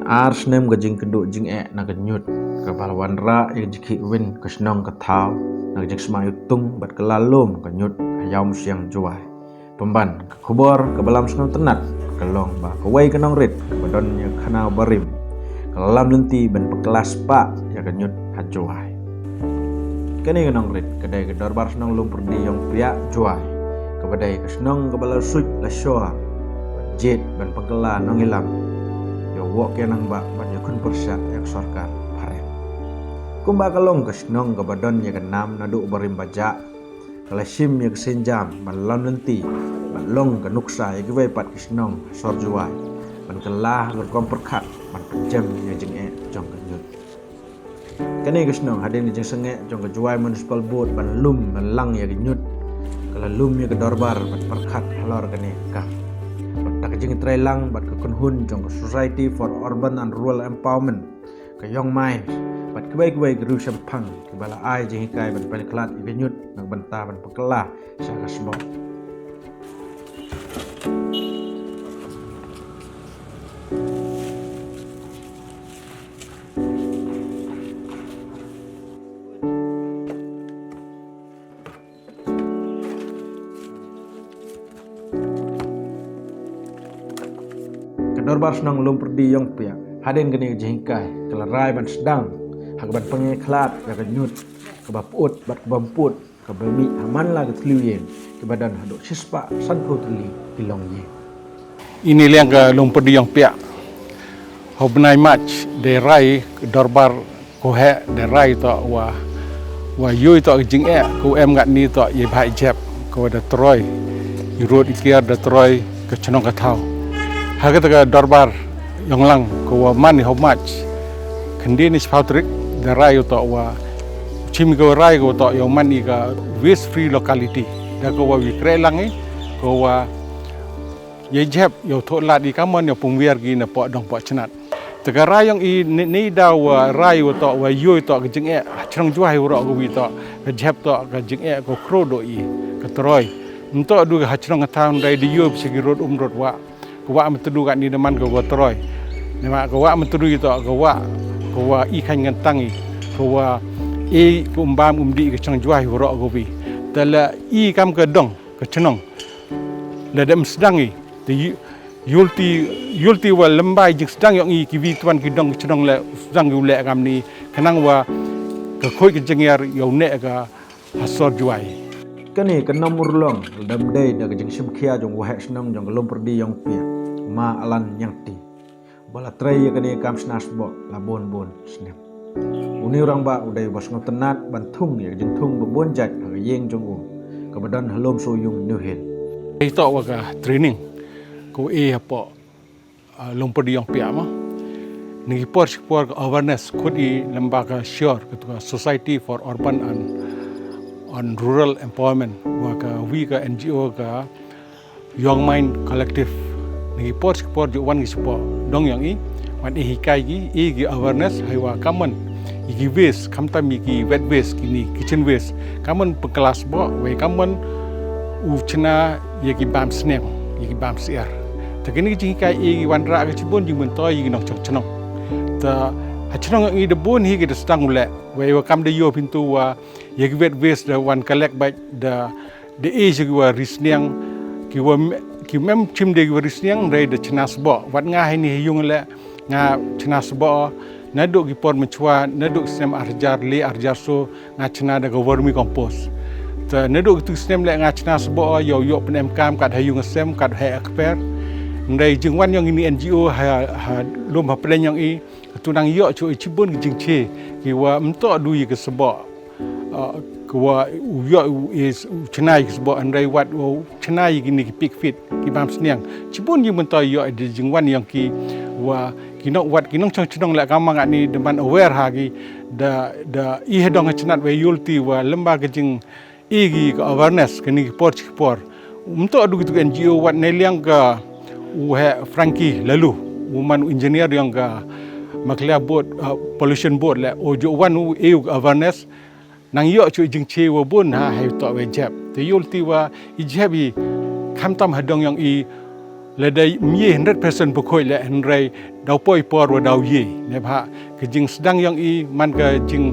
ars nem ga jing keduk jing na ga nyut ka balwan ra yang jiki win ka snong ka thau na jing smayu tung bat ka lalom ka nyut ayam siang juai pemban ka kubor ka balam snong tenat ka long ba ka wai ka nong rit ka badon nya khanau barim ka lam lenti ben pekelas pa ya ka nyut hajuai kani ka nong rit ka dai ka dorbar snong lum perdi yang pria juai ka badai ka snong ka balal suit la shor jet ben pekela nong ilam wok kenang ba banyak kun persat yang sorkar parem kumba kalong kesnong ke badon ya kenam nadu barim baja kalasim ya kesenjam balon lenti balong ke nuksa ya gewai pat kesnong sor juai ban kelah berkom perkat ban penjem ya jeng jong kenyut kene kesnong haden jeng senge jong ke juai municipal board ban lum melang ya kenyut kala lum ya ke dorbar ban perkat halor kene kah tak jeng trailang bat ke kunhun jong Society for Urban and Rural Empowerment ke Young Minds bat ke baik-baik ru sempang ke bala ai jeng kai bat balik kelat ibenyut nang benta ban pekelah saka sebab Dorbar senang lum perdi yang pia haden geni jengkai kelarai ban sedang hak ban pengeklat ya kenyut ke baput bat bamput ke bami aman la ke tliuen ke badan hadok sispa sanko tli kilong ye ini liang ke lum perdi yang pia hobnai match de rai dorbar ko he de rai to wa yoi to jing ko em ngat ni to ye bhai jep ko da troy road ikiar da troy ke chenong ka thau Haga dorbar yang lang ko mani how much kendi ni spautrik the rai to wa chim go rai go to yang mani ka waste free locality da ko wa wikre lang ko wa ye jep yo tho la di kamon yo pungwiar gi na po dong po chnat tega rai yang i ni da wa rai to wa yo to jing chrong juai ro go wi to jep to ka jing ko kro do i ka troy nto du ga chrong town dai di yo sigi road road wa wa mentudu kat ni deman ko troy nema ko wa mentudu itu ko wa ikan ngantangi ko wa ko umbam umdi ke chang juai ro go bi tala kam ke dong ke chenong la dem sedangi ti yulti wa lembai jing sedang yang ki wi tuan ki dong chenong la sedang gu le kam ni kanang wa ke khoi ke jengiar yo ne ka hasor juai kani ke nomor long dam dai da jeng simkhia jong wa senang jong lom perdi yang pia ma alan yang ti bala tray ya kani kam snas bo la bon snap uni orang ba udai bos ngotenat bantung ya jeng tung bebon jat ha yeng jong ka badan halom soyung new hen itu wa ka training ko apa lom perdi yang pia ma ni por awareness ko di lembaga sure ketua Society for Urban and Rural Empowerment wa ka wi ka NGO ka Young Mind Collective ni por ju wan gi support dong yang i wan hikai gi awareness haiwa common gi waste kamta mi gi wet waste kini kitchen waste common pekelas bo we common u chna ye gi bam snap ye gi bam siar ta kini gi hikai gi wan ra ga chibon ji mun toy gi nok chok chnok ta hachnong i de bon hi gi de stang le we kam de yo pintu wa ye gi wet waste the one collect by the age gi wa risniang ki wa ki mem chim de waris niang dai de chnas bo wat nga hai ni yung le nga chnas bo na do gi por mchwa na do sem arjar le arjar so nga chna da vermi compost ta na do tu sem le nga chnas bo yo penem kam kat hayung sem kat hai expert ndai jing wan yang ini NGO ha lom ha plan yang i tunang yo chu chibun jing che ki wa mto du yi ke sebo ko yo is chnai sebo andai wat chnai gini ki pick fit ki bam sniang chibun yi mun toy yo de jingwan yang ki wa kinok wat kinong chong la kamang ani deman aware ha gi da i hedong chnat we yulti wa lembaga jing igi awareness kini por umto adu gitu NGO wat neliang ka Frankie lalu woman engineer yang ka maklia board pollution board la ojo wan awareness nang yo chu jing che wo bun ha hai to we jap te yul ti wa i jabi kham tam hadong yang i le dai mie 100% pokoi le henrai dau poi por wa dau ye ne pha ke jing sedang yang i man ka jing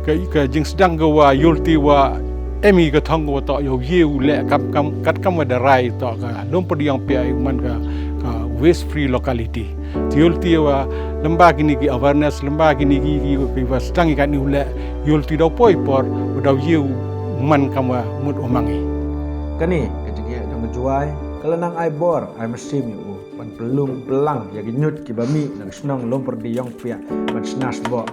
ke jing sedang ga wa yulti wa emi ka thong wa to yo ye u le kam kat kam wa darai to ka lom podi yang pia man ka waste free locality yulti wa lembag ini ki awareness lembag ini ki wa sedang kan u le yulti dau poi por wa dau ye man kam wa mut omangi kani kejing ya dong juai kalau nang ai bor ai mesim yu pan pelung pelang ya ginyut ki bami nang snong lom perdi yang pia ban snas bo